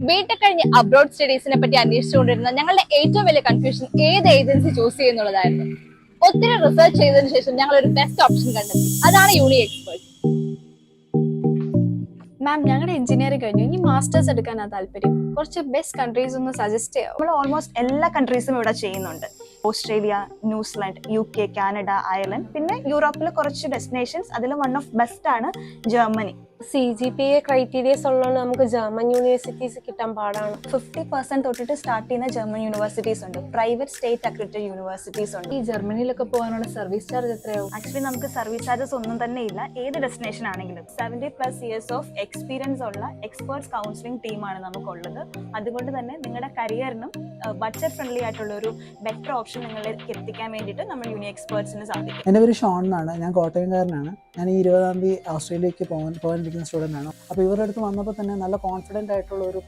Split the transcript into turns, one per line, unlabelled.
BTech കഴിഞ്ഞ് abroad സ്റ്റഡീസിനെ പറ്റി അന്വേഷിച്ചുകൊണ്ടിരുന്ന ഞങ്ങളുടെ ഏറ്റവും വലിയ കൺഫ്യൂഷൻ ഏത് ഏജൻസി ചൂസ് ചെയ്യുന്നുള്ളതായിരുന്നു. ഒത്തിരി റിസർച്ച് ചെയ്തതിനു ശേഷം ഞങ്ങൾ ഒരു ബെസ്റ്റ് ഓപ്ഷൻ കണ്ടെത്തി. അതാണ് യൂണി എക്സ്പേർട്ട്.
മാം, ഞങ്ങളുടെ എഞ്ചിനീയറിംഗ് കഴിഞ്ഞു, ഇനി മാസ്റ്റേഴ്സ് എടുക്കാനാണ് താല്പര്യം. കുറച്ച് ബെസ്റ്റ് കൺട്രീസ് ഒന്ന് സജസ്റ്റ് ചെയ്യാം.
നമ്മൾ ഓൾമോസ്റ്റ് എല്ലാ കൺട്രീസും ഇവിടെ ചെയ്യുന്നുണ്ട്. Australia, New Zealand, UK, Canada, Ireland, പിന്നെ യൂറോപ്പിൽ കുറച്ച് ഡെസ്റ്റിനേഷൻസ്. അതിൽ വൺ ഓഫ് ബെസ്റ്റ് ആണ് ജർമ്മനി.
CGPA ക്രൈറ്റീരിയസ് ഉള്ളതുകൊണ്ട് നമുക്ക് ജർമ്മൻ യൂണിവേഴ്സിറ്റീസ് കിട്ടാൻ പാടാണ്.
50% തൊട്ടിട്ട് സ്റ്റാർട്ട് ചെയ്യുന്ന ജർമ്മൻ യൂണിവേഴ്സിറ്റീസ് ഉണ്ട്. പ്രൈവറ്റ് സ്റ്റേറ്റ് അക്രഡിറ്റഡ് യൂണിവേഴ്സിറ്റീസ് ഉണ്ട്.
ഈ ജർമ്മനിയിലൊക്കെ പോകാനുള്ള സർവീസ് ചാർജ് എത്രയാവും?
ആക്ച്വലി നമുക്ക് സർവീസ് ചാർജസ് ഒന്നും തന്നെ ഇല്ല. ഏത് ഡെസ്റ്റിനേഷൻ ആണെങ്കിലും 70+ ഇയേഴ്സ് ഓഫ് എക്സ്പീരിയൻസ് ഉള്ള എക്സ്പേർട്സ് കൗൺസിലിംഗ് ടീമാണ് നമുക്കുള്ളത്. അതുകൊണ്ട് തന്നെ നിങ്ങളുടെ കരിയറിനും ബഡ്ജറ്റ് ഫ്രണ്ട്ലി ആയിട്ടുള്ള ഒരു ബെറ്റർ ഓപ്ഷൻ നിങ്ങളിലേക്ക് എത്തിക്കാൻ വേണ്ടിയിട്ട് നമ്മൾ യൂണി എക്സ്പേർട്സിന് സാധിക്കും.
എൻ്റെ പേര് ഷോൺ എന്നാണ്. ഞാൻ കോട്ടയംകാരനാണ്. ഞാൻ ഈ 20-ാം തീയതി ഓസ്ട്രേലിയക്ക് പോകാനിരിക്കുന്ന സ്റ്റുഡൻ്റ് ആണ്. അപ്പോൾ ഇവരുടെ അടുത്ത് വന്നപ്പോൾ തന്നെ നല്ല കോൺഫിഡൻ്റ് ആയിട്ടുള്ള ഒരു